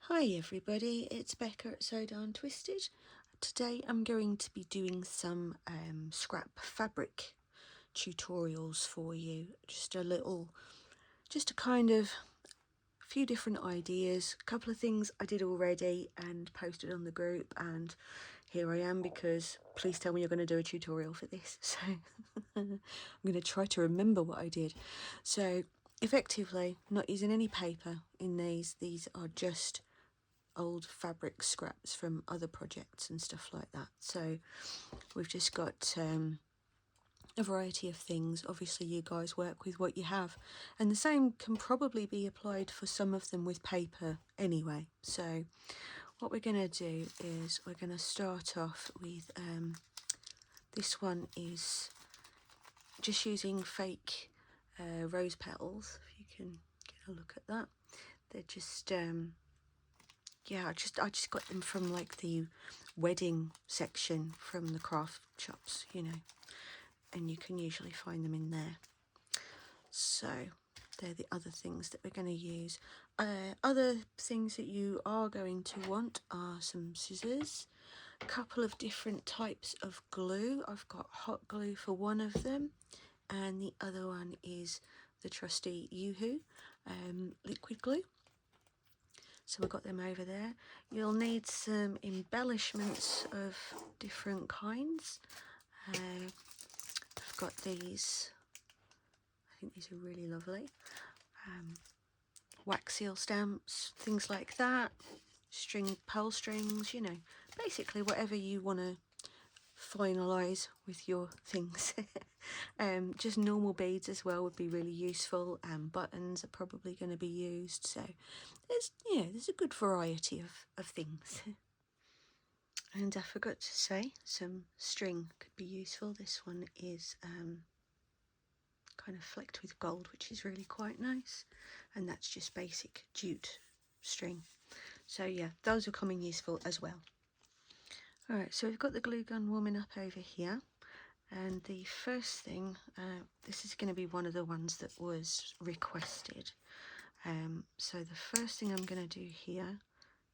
Hi everybody, it's Becca at So Darn Twisted. Today I'm going to be doing some scrap fabric tutorials for you. Just a kind of few different ideas, a couple of things I did already and posted on the group, and here I am because please tell me you're going to do a tutorial for this. So I'm going to try to remember what I did. So effectively, not using any paper in these are just old fabric scraps from other projects and stuff like that. So we've just got a variety of things. Obviously you guys work with what you have, and the same can probably be applied for some of them with paper anyway. So what we're going to do is we're going to start off with this one is just using fake rose petals. If you can get a look at that, they're just yeah, I just got them from like the wedding section from the craft shops, you know, and you can usually find them in there. So they're the other things that we're going to use. Other things that you are going to want are some scissors, a couple of different types of glue. I've got hot glue for one of them, and the other one is the trusty Yoo-hoo liquid glue. So we've got them over there. You'll need some embellishments of different kinds. I've got these. I think these are really lovely. Wax seal stamps, things like that. Pearl strings, you know, basically whatever you want to finalise with your things. Just normal beads as well would be really useful, and buttons are probably going to be used. So there's a good variety of things. And I forgot to say, some string could be useful. This one is kind of flecked with gold, which is really quite nice, and that's just basic jute string. So yeah, those will come in useful as well. Alright, so we've got the glue gun warming up over here, and the first thing, this is going to be one of the ones that was requested. So the first thing I'm going to do here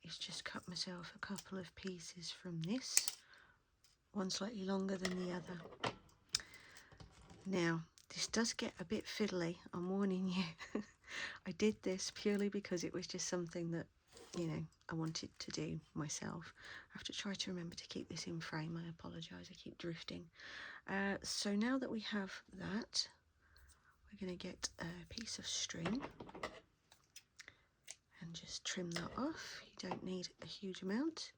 is just cut myself a couple of pieces from this, one slightly longer than the other. Now this does get a bit fiddly, I'm warning you. I did this purely because it was just something that, you know, I wanted to do myself. I have to try to remember to keep this in frame. I apologise, I keep drifting. So now that we have that, we're going to get a piece of string and just trim that off. You don't need a huge amount.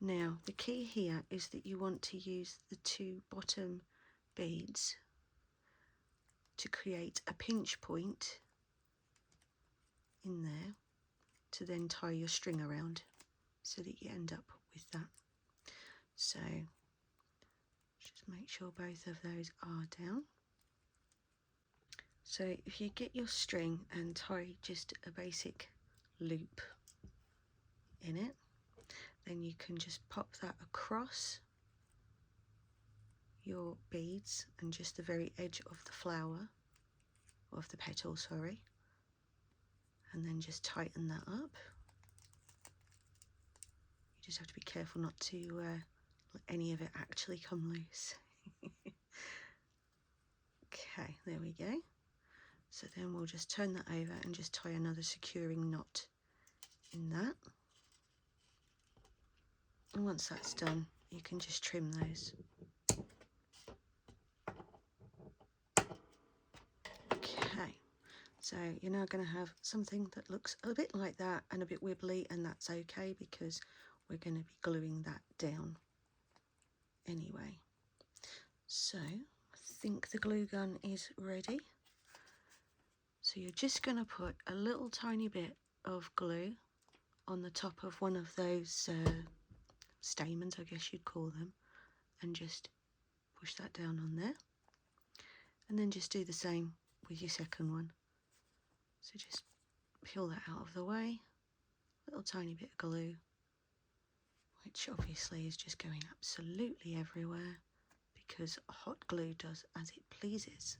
Now the key here is that you want to use the two bottom beads to create a pinch point in there to then tie your string around so that you end up with that. So just make sure both of those are down. So if you get your string and tie just a basic loop in it, then you can just pop that across your beads and just the very edge of the flower, or of the petal, sorry, and then just tighten that up. You just have to be careful not to let any of it actually come loose. Okay, there we go. So then we'll just turn that over and just tie another securing knot in that. And once that's done, you can just trim those. Okay, so you're now going to have something that looks a bit like that and a bit wibbly, and that's okay because we're going to be gluing that down anyway. So I think the glue gun is ready. So you're just going to put a little tiny bit of glue on the top of one of those stamens, I guess you'd call them, and just push that down on there, and then just do the same with your second one. So just peel that out of the way, little tiny bit of glue, which obviously is just going absolutely everywhere because hot glue does as it pleases.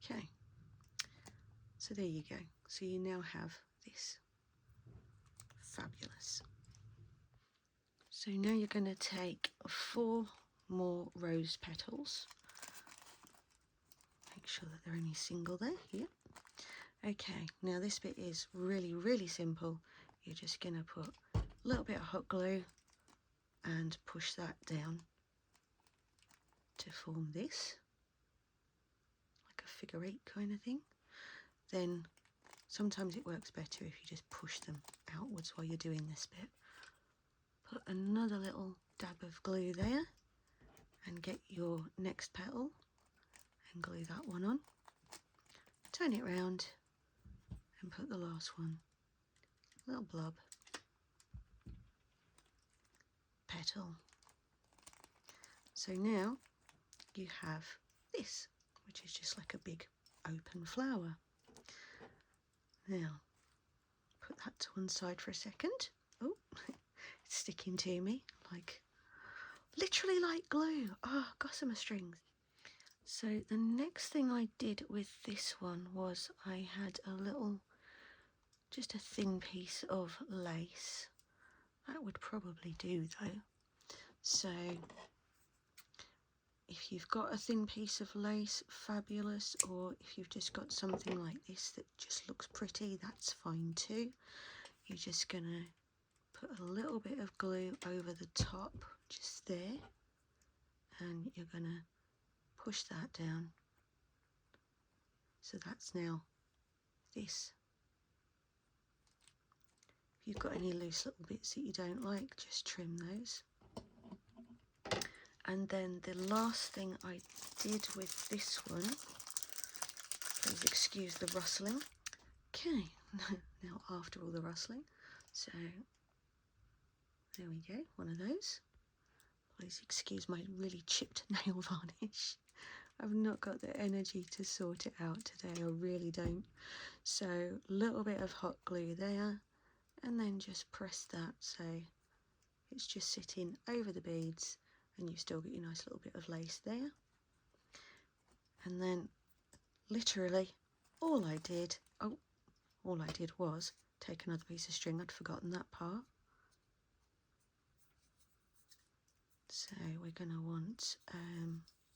Okay, so there you go. So you now have this Fabulous. So now you're going to take 4 more rose petals. Make sure that they're only single there. Yep. Okay, now this bit is really, really simple. You're just going to put a little bit of hot glue and push that down to form this, like a figure 8 kind of thing. Then sometimes it works better if you just push them outwards while you're doing this bit. Put another little dab of glue there and get your next petal and glue that one on. Turn it round and put the last one, little blob, petal. So now you have this, which is just like a big open flower. Now put that to one side for a second. Oh, it's sticking to me like literally like glue. Oh, gossamer strings. So the next thing I did with this one was I had just a thin piece of lace. That would probably do though. So if you've got a thin piece of lace, fabulous, or if you've just got something like this that just looks pretty, that's fine too. You're just gonna put a little bit of glue over the top, just there, and you're gonna push that down. So that's now this. If you've got any loose little bits that you don't like, just trim those. And then the last thing I did with this one, please excuse the rustling. Okay, now after all the rustling, so there we go, one of those. Please excuse my really chipped nail varnish. I've not got the energy to sort it out today, I really don't. So a little bit of hot glue there, and then just press that so it's just sitting over the beads, and you've still got your nice little bit of lace there. And then literally all I did was take another piece of string. I'd forgotten that part. So we're going to want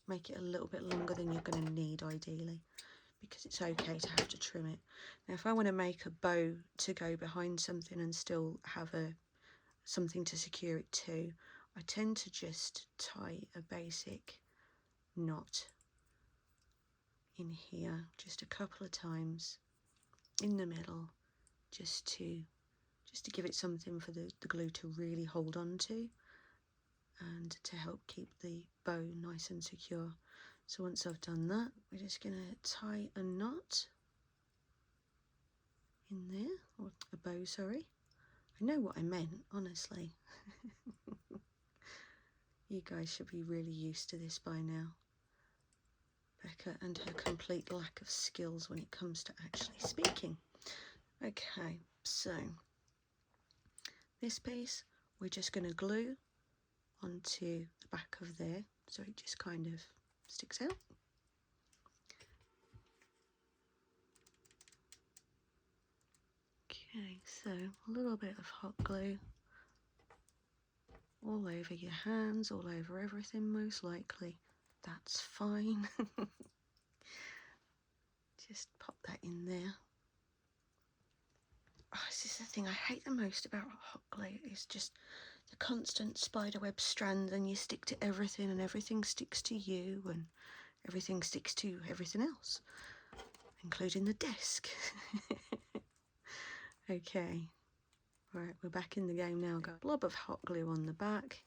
make it a little bit longer than you're going to need ideally, because it's okay to have to trim it. Now if I want to make a bow to go behind something and still have something to secure it to, I tend to just tie a basic knot in here just a couple of times in the middle, just to give it something for the glue to really hold on to and to help keep the bow nice and secure. So once I've done that, we're just going to tie a knot in there, or a bow, sorry. I know what I meant, honestly. You guys should be really used to this by now. Becca and her complete lack of skills when it comes to actually speaking. Okay, so this piece we're just going to glue onto the back of there so it just kind of sticks out. Okay, so a little bit of hot glue all over your hands, all over everything most likely. That's fine. Just pop that in there. Oh, this is the thing I hate the most about hot glue, is just the constant spiderweb strands, and you stick to everything and everything sticks to you and everything sticks to everything else, including the desk. Okay, right, we're back in the game now. Got a blob of hot glue on the back,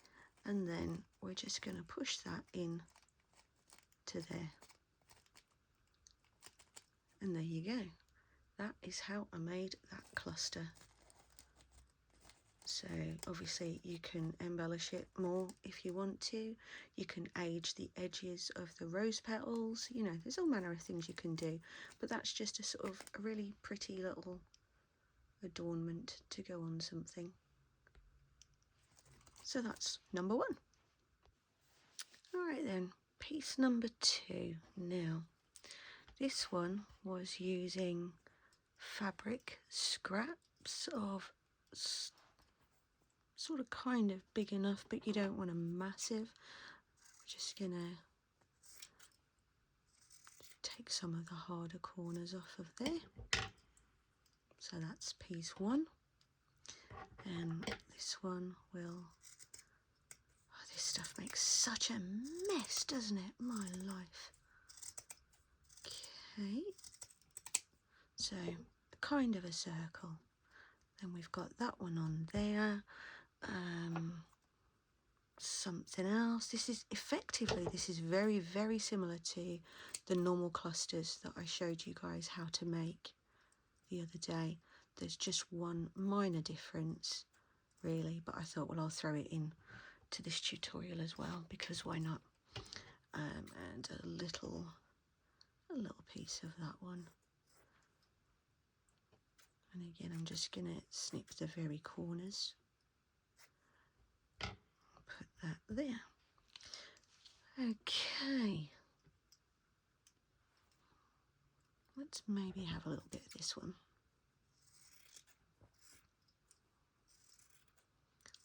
and then we're just going to push that in to there. And there you go. That is how I made that cluster. So obviously you can embellish it more if you want to. You can age the edges of the rose petals. You know, there's all manner of things you can do, but that's just a sort of a really pretty little adornment to go on something. So that's number 1. All right then, piece number 2. Now this one was using fabric scraps of sort of kind of big enough, but you don't want a massive. Just gonna take some of the harder corners off of there. So that's piece one, and this one will, oh, this stuff makes such a mess, doesn't it? My life. Okay, so kind of a circle. Then we've got that one on there. Something else. This is effectively, this is very, very similar to the normal clusters that I showed you guys how to make the other day. There's just one minor difference really, but I thought, well, I'll throw it in to this tutorial as well, because why not? And a little piece of that one. And again, I'm just gonna snip the very corners. Put that there. Okay. Let's maybe have a little bit of this one.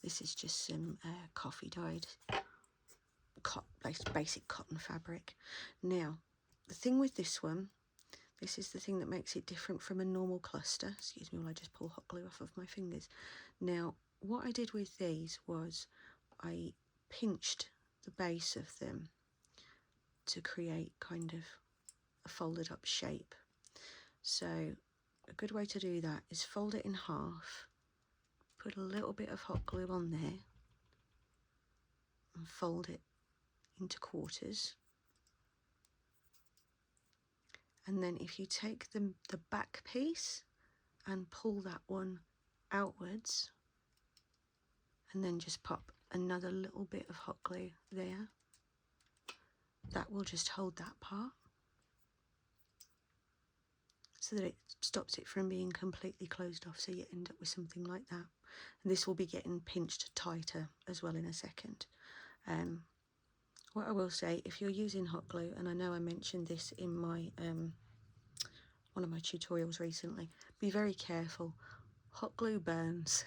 This is just some coffee dyed basic cotton fabric. Now, the thing with this one, this is the thing that makes it different from a normal cluster. Excuse me while I just pull hot glue off of my fingers. Now, what I did with these was I pinched the base of them to create kind of a folded up shape. So a good way to do that is fold it in half, put a little bit of hot glue on there and fold it into quarters. And then if you take the back piece and pull that one outwards, and then just pop another little bit of hot glue there, that will just hold that part so that it stops it from being completely closed off, so you end up with something like that. And this will be getting pinched tighter as well in a second. What I will say, if you're using hot glue, and I know I mentioned this in my one of my tutorials recently, be very careful. Hot glue burns.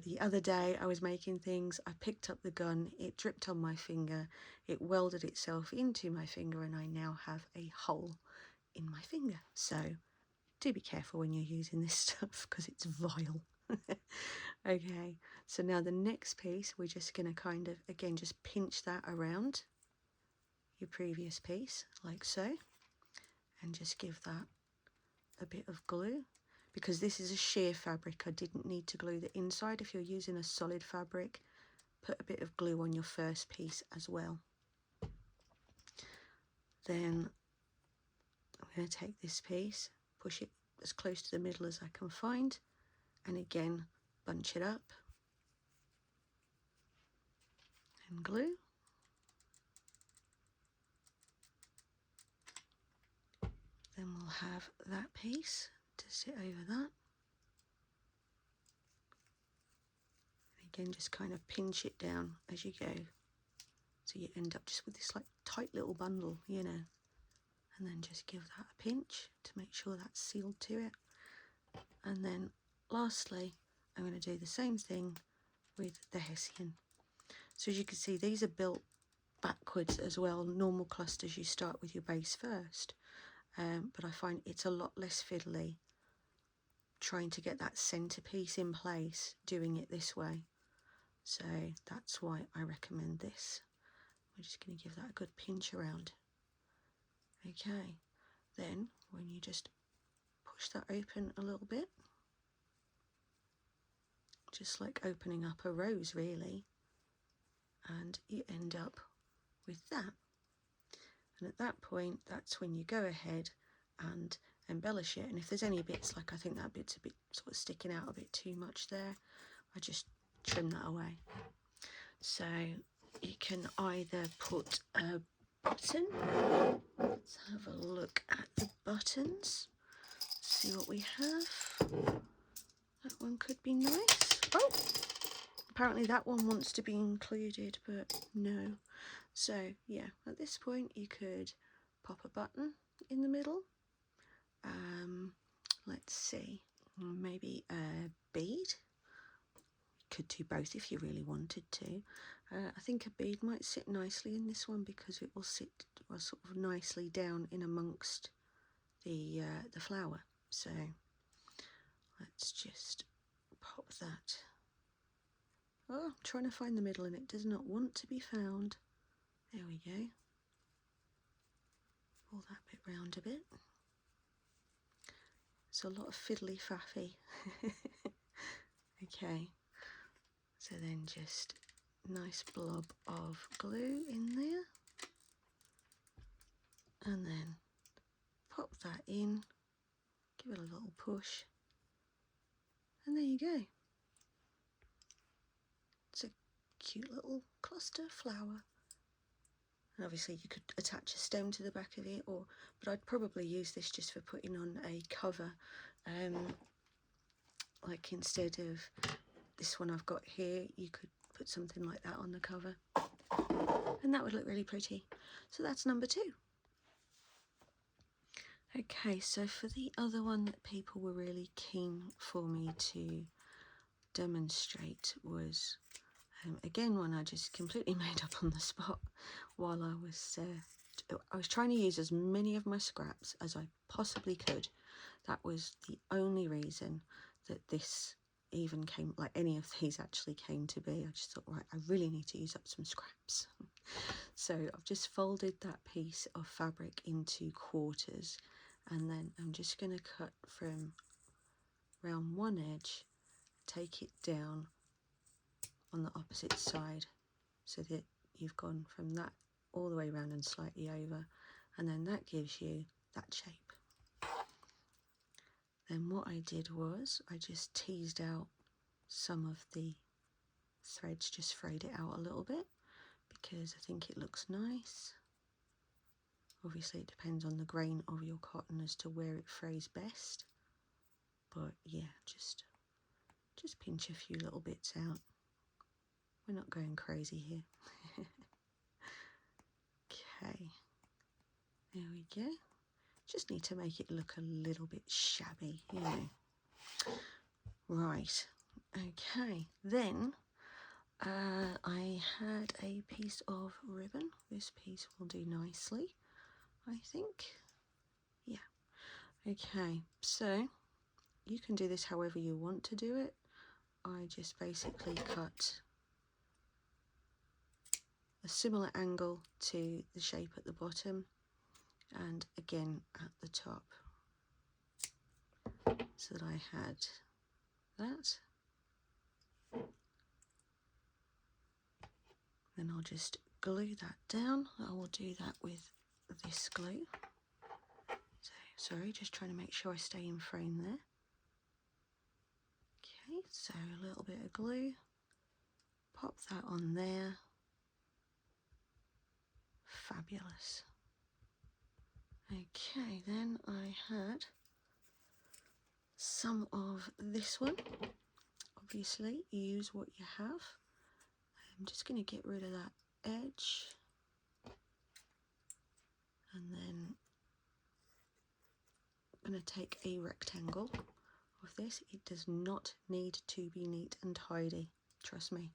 The other day I was making things, I picked up the gun, it dripped on my finger, it welded itself into my finger, and I now have a hole in my finger. So do be careful when you're using this stuff, because it's vile. Okay, so now the next piece, we're just going to kind of, again, just pinch that around your previous piece, like so, and just give that a bit of glue. Because this is a sheer fabric, I didn't need to glue the inside. If you're using a solid fabric, put a bit of glue on your first piece as well. Then I'm going to take this piece, push it as close to the middle as I can find, and again bunch it up and glue. Then we'll have that piece to sit over that. Again, just kind of pinch it down as you go, so you end up just with this like tight little bundle, you know, and then just give that a pinch to make sure that's sealed to it. And then lastly, I'm going to do the same thing with the hessian. So as you can see, these are built backwards as well. Normal clusters, you start with your base first, but I find it's a lot less fiddly trying to get that centerpiece in place doing it this way. So that's why I recommend this. We're just going to give that a good pinch around. Okay, then when you just push that open a little bit, just like opening up a rose really, and you end up with that. And at that point, that's when you go ahead and embellish it. And if there's any bits, like I think that bit's a bit sort of sticking out a bit too much there, I just trim that away. So you can either put a button, let's have a look at the buttons, see what we have. That one could be nice. Oh, apparently that one wants to be included, but no. So yeah, at this point you could pop a button in the middle. Let's see, maybe a bead. could do both if you really wanted to. I think a bead might sit nicely in this one because it will sit sort of nicely down in amongst the flower. So let's just pop that. Oh, I'm trying to find the middle and it does not want to be found. There we go. Pull that bit round a bit. It's a lot of fiddly faffy. Okay, so then just nice blob of glue in there, and then pop that in, give it a little push, and there you go. It's a cute little cluster flower. And obviously you could attach a stem to the back of it, but I'd probably use this just for putting on a cover, like instead of this one I've got here, you could put something like that on the cover, and that would look really pretty. So that's number 2. Okay, so for the other one that people were really keen for me to demonstrate was, again, one I just completely made up on the spot while I was trying to use as many of my scraps as I possibly could. That was the only reason that this even came, like any of these actually came to be. I just thought, right, I really need to use up some scraps. So I've just folded that piece of fabric into quarters, and then I'm just going to cut from round one edge, take it down on the opposite side so that you've gone from that all the way around and slightly over, and then that gives you that shape. Then what I did was I just teased out some of the threads, just frayed it out a little bit because I think it looks nice. Obviously it depends on the grain of your cotton as to where it frays best, but yeah, just pinch a few little bits out. We're not going crazy here. Okay, there we go. Just need to make it look a little bit shabby, you know. Right, okay, then I had a piece of ribbon. This piece will do nicely, I think. Yeah, okay, so you can do this however you want to do it. I just basically cut a similar angle to the shape at the bottom and again at the top, so that I had that. Then I'll just glue that down. I will do that with this glue. So, sorry, just trying to make sure I stay in frame there. Okay, so a little bit of glue, pop that on there. Fabulous. Okay, then I had some of this one. Obviously, use what you have. I'm just going to get rid of that edge, and then I'm going to take a rectangle of this. It does not need to be neat and tidy, trust me.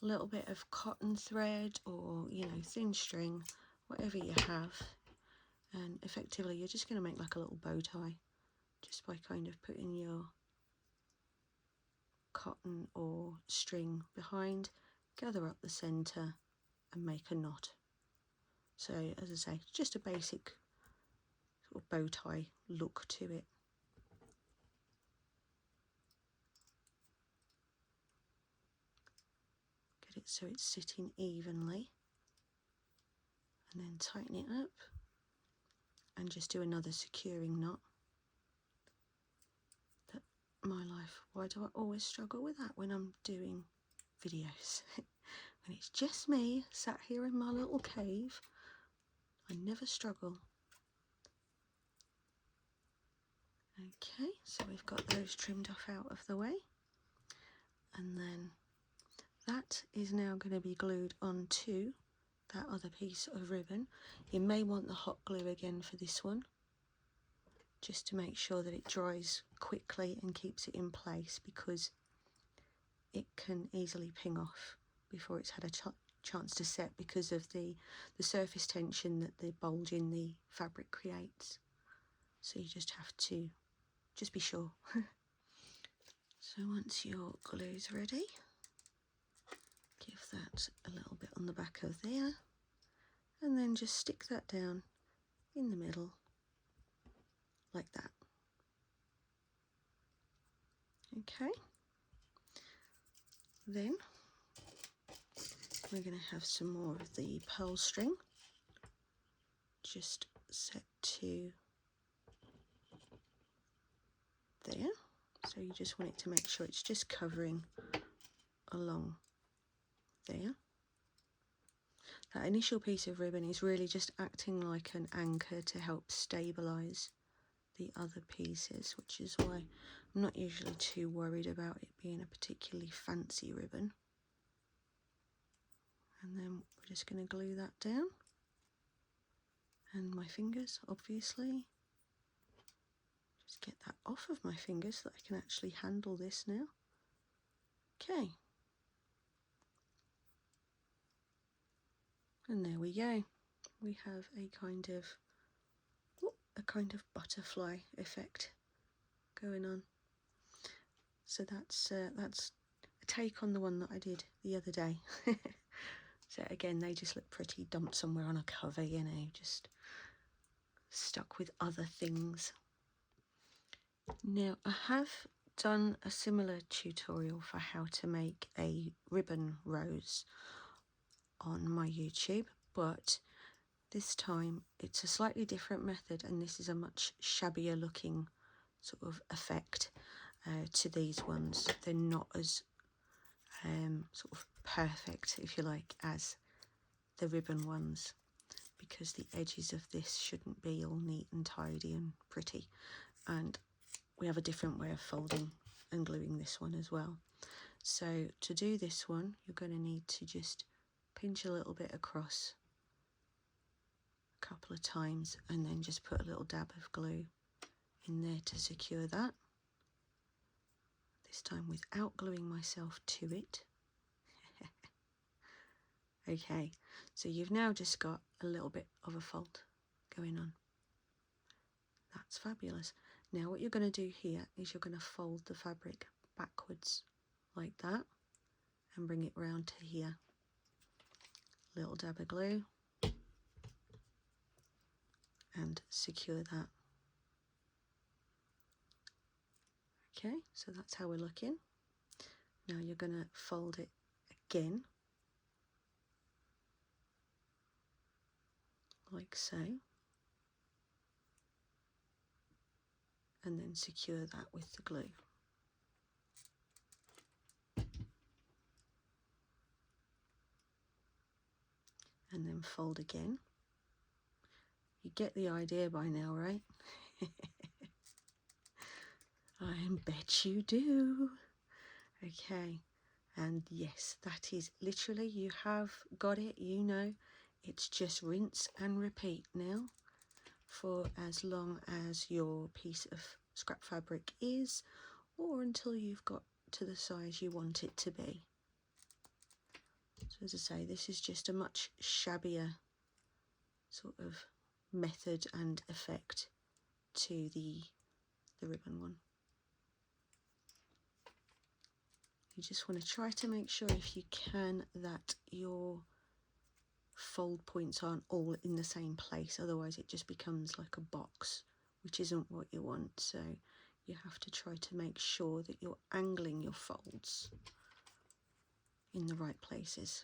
A little bit of cotton thread, or you know, thin string, whatever you have, and effectively you're just going to make like a little bow tie just by kind of putting your cotton or string behind, gather up the center and make a knot. So as I say, just a basic sort of bow tie look to it. Get it so it's sitting evenly, and then tighten it up and just do another securing knot. But my life, why do I always struggle with that when I'm doing videos? When it's just me sat here in my little cave, I never struggle. Okay, so we've got those trimmed off out of the way, and then that is now going to be glued onto that other piece of ribbon. You may want the hot glue again for this one, just to make sure that it dries quickly and keeps it in place, because it can easily ping off before it's had a chance to set because of the surface tension that the bulge in the fabric creates. So you just have to just be sure. So once your glue's ready, give that a little bit on the back of there, and then just stick that down in the middle like that. Okay, then we're going to have some more of the pearl string, just set to there. So you just want it to make sure it's just covering along there. That initial piece of ribbon is really just acting like an anchor to help stabilise the other pieces, which is why I'm not usually too worried about it being a particularly fancy ribbon. And then we're just going to glue that down. And my fingers, obviously. Just get that off of my fingers so that I can actually handle this now. Okay. And there we go. We have a kind of butterfly effect going on. So that's a take on the one that I did the other day. So again, they just look pretty dumped somewhere on a cover, you know, just stuck with other things. Now I have done a similar tutorial for how to make a ribbon rose on my YouTube, but this time it's a slightly different method, and this is a much shabbier looking sort of effect to these ones. They're not as sort of perfect, if you like, as the ribbon ones, because the edges of this shouldn't be all neat and tidy and pretty, and we have a different way of folding and gluing this one as well. So to do this one, you're going to need to just pinch a little bit across a couple of times and then just put a little dab of glue in there to secure that, this time without gluing myself to it. Okay, so you've now just got a little bit of a fold going on. That's fabulous. Now what you're going to do here is you're going to fold the fabric backwards like that and bring it round to here. Little dab of glue and secure that. Okay, so that's how we're looking. Now you're going to fold it again, like so, and then secure that with the glue. And then fold again. You get the idea by now, right? I bet you do. Okay, and yes, that is literally, you have got it, you know. It's just rinse and repeat now for as long as your piece of scrap fabric is, or until you've got to the size you want it to be. So as I say, this is just a much shabbier sort of method and effect to the ribbon one. You just want to try to make sure, if you can, that your fold points aren't all in the same place, otherwise it just becomes like a box, which isn't what you want. So you have to try to make sure that you're angling your folds in the right places.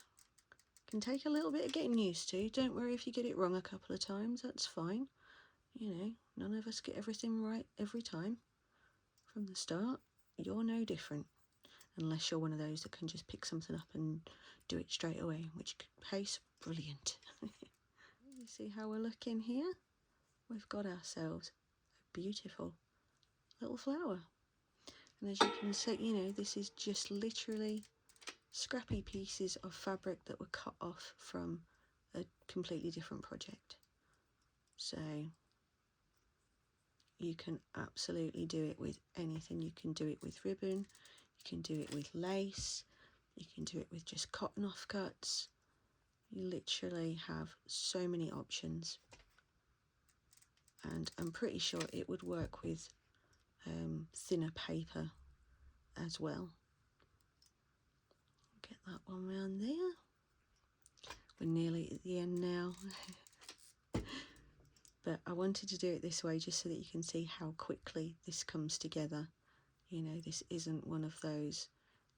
Can take a little bit of getting used to. Don't worry if you get it wrong a couple of times, that's fine. You know, none of us get everything right every time from the start. You're no different, unless you're one of those that can just pick something up and do it straight away, in which case, brilliant. You see how we're looking here? We've got ourselves a beautiful little flower. And as you can see, you know, this is just literally scrappy pieces of fabric that were cut off from a completely different project. So you can absolutely do it with anything. You can do it with ribbon, You can do it with lace, you can do it with just cotton offcuts. You literally have so many options, and I'm pretty sure it would work with thinner paper as well. Get that one round there. We're nearly at the end now. But I wanted to do it this way just so that you can see how quickly this comes together. You know, this isn't one of those,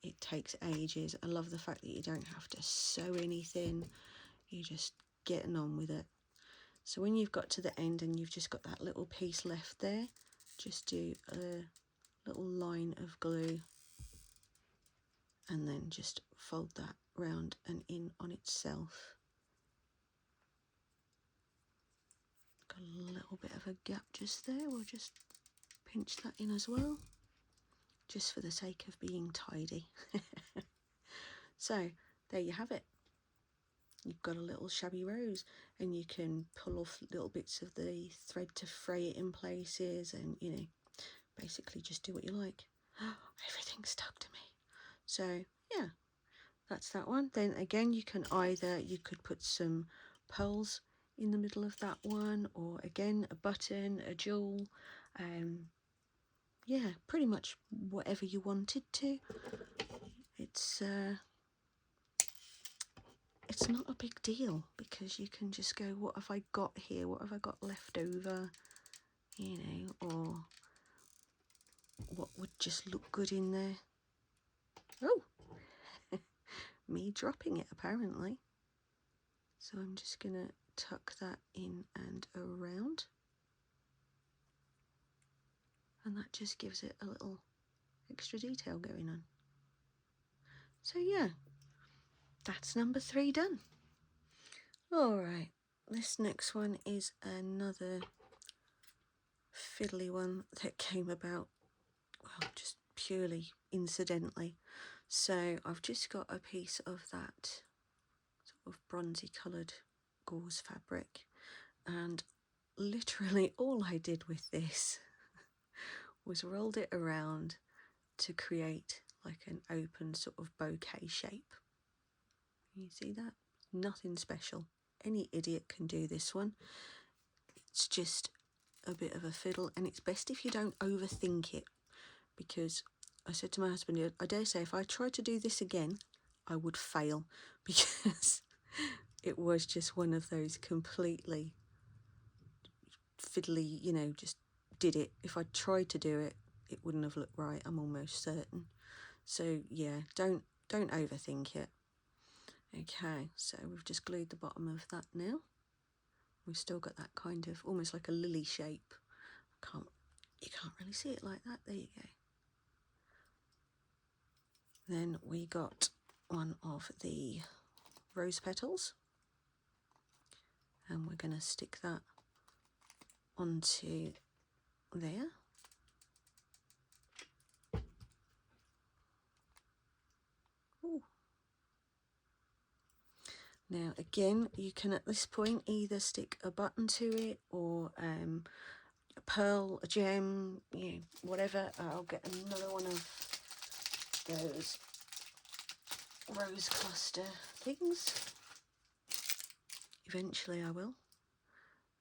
it takes ages. I love the fact that you don't have to sew anything. You're just getting on with it. So when you've got to the end and you've just got that little piece left there, just do a little line of glue and then just fold that round and in on itself. Got a little bit of a gap just there, we'll just pinch that in as well, just for the sake of being tidy. So there you have it. You've got a little shabby rose, and you can pull off little bits of the thread to fray it in places, and you know, basically just do what you like. Everything stuck to me. So yeah, that's that one. Then again, you could put some pearls in the middle of that one, or again a button, a jewel, yeah, pretty much whatever you wanted to. It's not a big deal, because you can just go, what have I got here, what have I got left over, you know, or what would just look good in there. Oh, me dropping it apparently. So I'm just gonna tuck that in and around, and that just gives it a little extra detail going on. So yeah, that's number 3 done. All right, this next one is another fiddly one that came about, well, just purely incidentally. So I've just got a piece of that sort of bronzy coloured gauze fabric, and literally all I did with this was rolled it around to create like an open sort of bouquet shape. You see that? Nothing special. Any idiot can do this one. It's just a bit of a fiddle, and it's best if you don't overthink it, because I said to my husband, I dare say if I tried to do this again, I would fail, because it was just one of those completely fiddly, you know, just did it. If I tried to do it, it wouldn't have looked right, I'm almost certain. So yeah, don't overthink it. Okay, so we've just glued the bottom of that now. We've still got that kind of almost like a lily shape. You can't really see it like that. There you go. Then we got one of the rose petals, and we're going to stick that onto there. Ooh. Now again, you can at this point either stick a button to it, or a pearl, a gem, you know, whatever. I'll get another one of those rose cluster things. Eventually I will.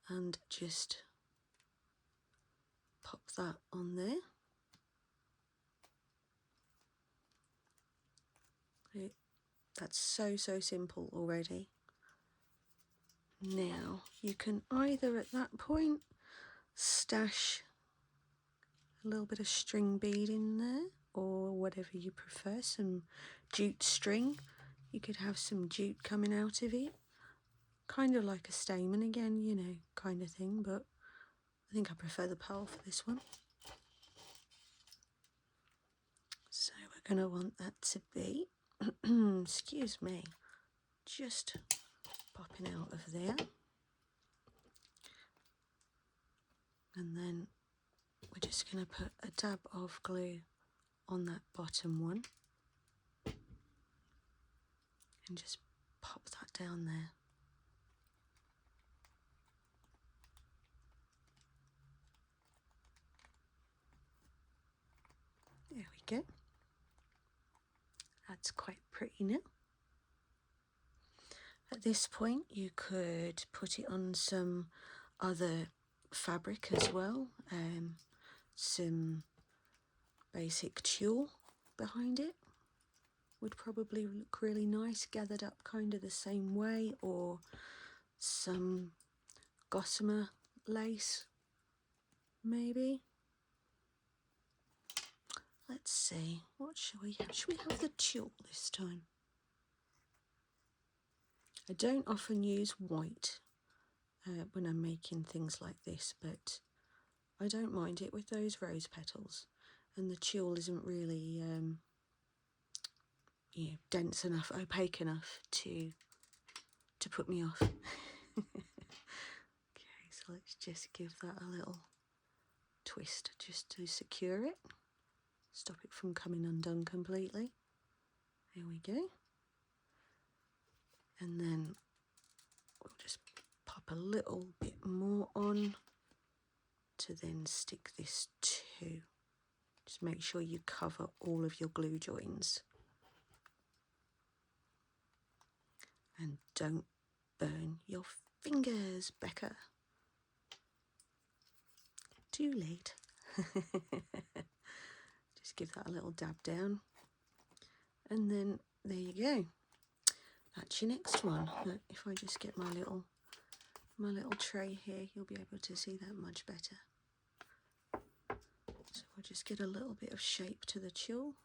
And just pop that on there. That's so simple already. Now you can either at that point stash a little bit of string bead in there, or whatever you prefer, some jute string. You could have some jute coming out of it, kind of like a stamen again, you know, kind of thing, but I think I prefer the pearl for this one. So we're going to want that to be, excuse me, just popping out of there. And then we're just going to put a dab of glue on that bottom one and just pop that down there. There we go. that's quite pretty now. At this point you could put it on some other fabric as well, some basic tulle behind it would probably look really nice, gathered up kind of the same way, or some gossamer lace maybe. Let's see, what shall we have? Should we have the tulle this time? I don't often use white when I'm making things like this, but I don't mind it with those rose petals, and the tulle isn't really dense enough, opaque enough to put me off. Okay, so let's just give that a little twist just to secure it, stop it from coming undone completely. There we go. And then we'll just pop a little bit more on to then stick this to. Just make sure you cover all of your glue joins. And don't burn your fingers, Becca. Too late. Just give that a little dab down. And then there you go. That's your next one. If I just get my little tray here, you'll be able to see that much better. So I'll just get a little bit of shape to the tulle.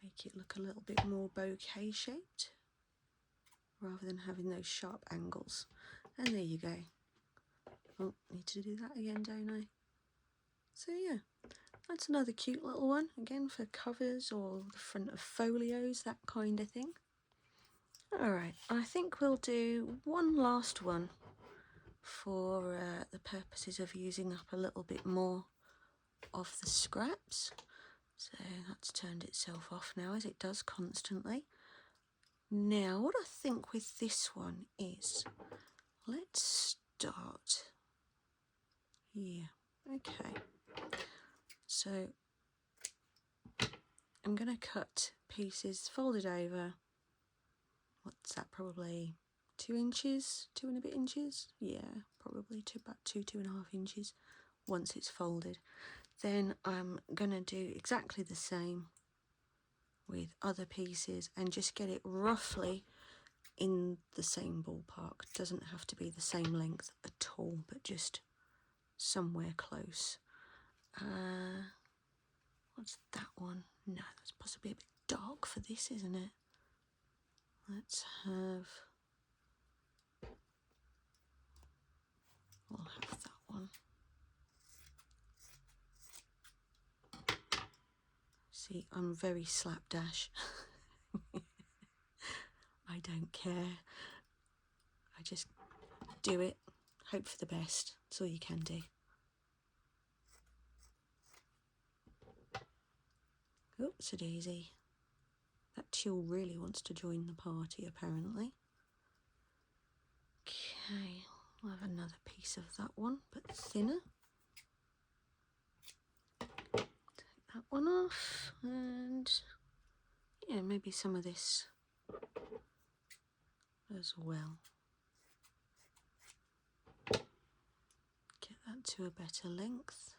Make it look a little bit more bouquet shaped, rather than having those sharp angles. And there you go. Oh, need to do that again, don't I? So yeah, that's another cute little one, again for covers or the front of folios, that kind of thing. Alright, I think we'll do one last one for the purposes of using up a little bit more of the scraps. So that's turned itself off now, as it does constantly. Now what I think with this one is, let's start, yeah, okay. So I'm going to cut pieces folded over, what's that, probably 2 inches, 2 and a bit inches, yeah, probably about 2.5 inches once it's folded. Then I'm going to do exactly the same with other pieces and just get it roughly in the same ballpark. Doesn't have to be the same length at all, but just somewhere close. What's that one? No, that's possibly a bit dark for this, isn't it? Let's have, we'll have that one. See, I'm very slapdash. I don't care. I just do it, hope for the best. That's all you can do. Oops, a daisy. That tulle really wants to join the party, apparently. Okay, we'll have another piece of that one, but thinner. Take that one off, and yeah, maybe some of this as well. Get that to a better length.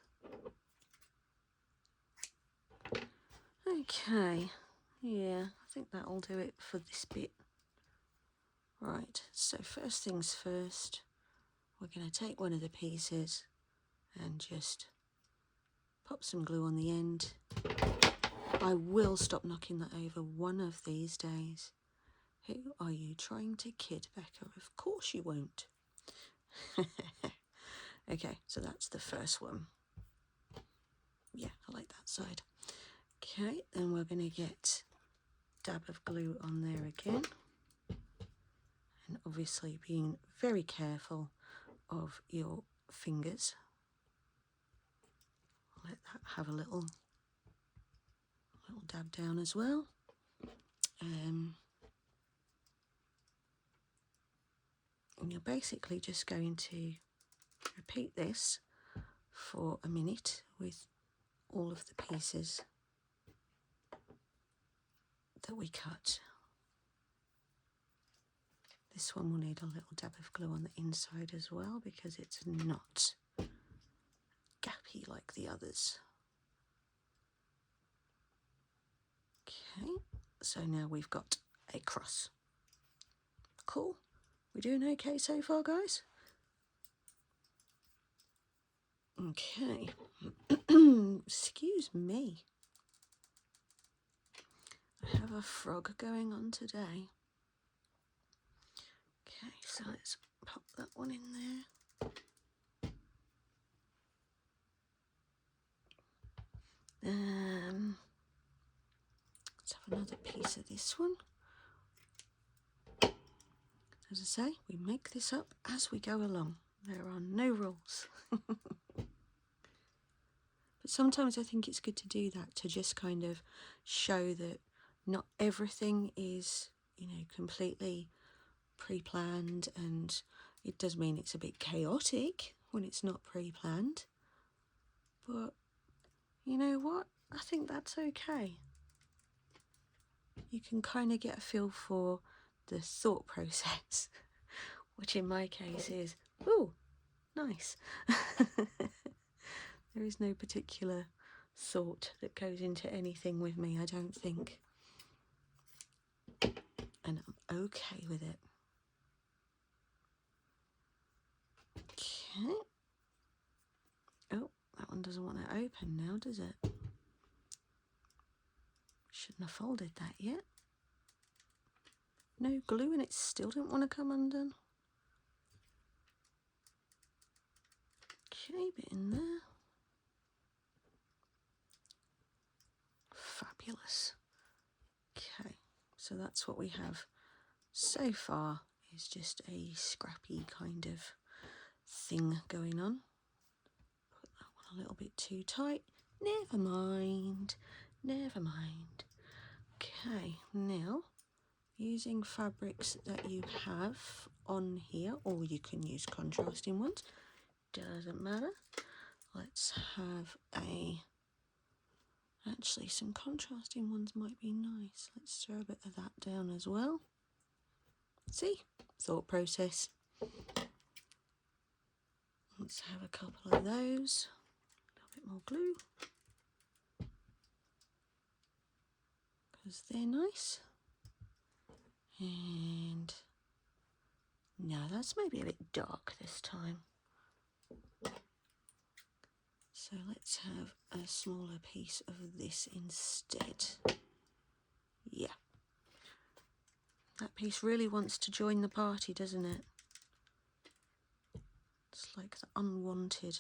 Okay, yeah, I think that'll do it for this bit. Right, so first things first, we're going to take one of the pieces and just pop some glue on the end. I will stop knocking that over one of these days. Who are you trying to kid, Becca? Of course you won't. Okay, so that's the first one. Yeah, I like that side. Okay, then we're going to get a dab of glue on there again. And obviously being very careful of your fingers. Let that have a little dab down as well. And you're basically just going to repeat this for a minute with all of the pieces that we cut. This one will need a little dab of glue on the inside as well because it's not gappy like the others. Okay, so now we've got a cross. Cool. We're doing okay so far, guys? Okay. Excuse me. I have a frog going on today. Okay, so let's pop that one in there. Let's have another piece of this one. As I say, we make this up as we go along. There are no rules. But sometimes I think it's good to do that, to just kind of show that not everything is, you know, completely pre-planned, and it does mean it's a bit chaotic when it's not pre-planned. But you know what? I think that's okay. You can kind of get a feel for the thought process, which in my case is, ooh, nice. There is no particular thought that goes into anything with me, I don't think. And I'm okay with it. Okay. Oh, that one doesn't want to open now, does it? Shouldn't have folded that yet. No glue and it still didn't want to come undone. Okay, bit in there. Fabulous. Okay, so that's what we have so far, is just a scrappy kind of thing going on. Put that one a little bit too tight. Never mind, never mind. Okay, now using fabrics that you have on here, or you can use contrasting ones, doesn't matter. Let's have actually some contrasting ones might be nice. Let's throw a bit of that down as well. See, thought process. Let's have a couple of those. A little bit more glue, because they're nice. And no, that's maybe a bit dark this time. So let's have a smaller piece of this instead. Yeah. That piece really wants to join the party, doesn't it? It's like the unwanted.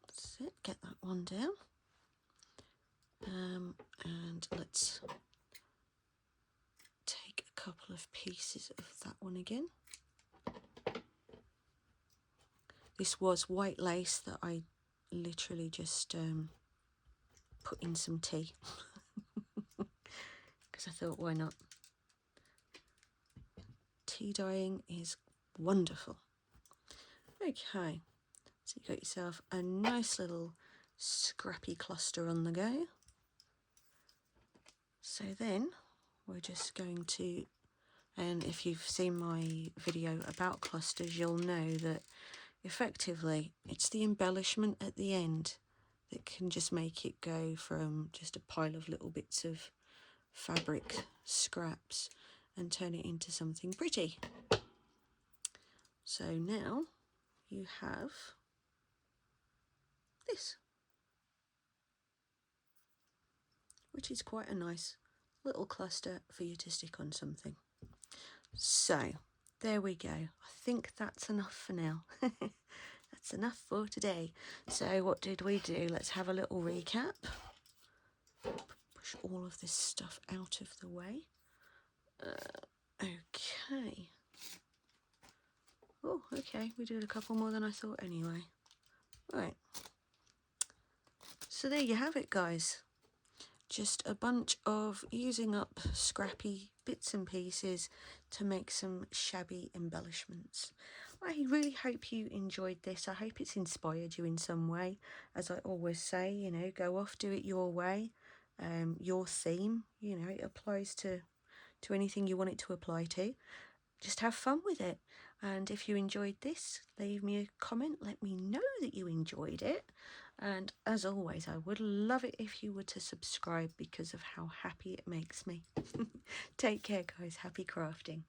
That's it, get that one down. And let's take a couple of pieces of that one again. This was white lace that I literally just put in some tea. Because I thought, why not? Tea dyeing is wonderful. Okay, so you got yourself a nice little scrappy cluster on the go. So then we're just going to, and if you've seen my video about clusters, you'll know that effectively it's the embellishment at the end that can just make it go from just a pile of little bits of fabric scraps and turn it into something pretty. So now you have this, which is quite a nice little cluster for you to stick on something. So there we go. I think that's enough for now. That's enough for today. So what did we do? Let's have a little recap. Push all of this stuff out of the way. Okay. Oh, okay. We did a couple more than I thought anyway. Right. So there you have it, guys. Just a bunch of using up scrappy bits and pieces to make some shabby embellishments. I really hope you enjoyed this. I hope it's inspired you in some way. As I always say, you know, go off, do it your way, your theme, you know, it applies to anything you want it to apply to. Just have fun with it. And if you enjoyed this, leave me a comment, let me know that you enjoyed it. And as always, I would love it if you were to subscribe because of how happy it makes me. Take care, guys. Happy crafting.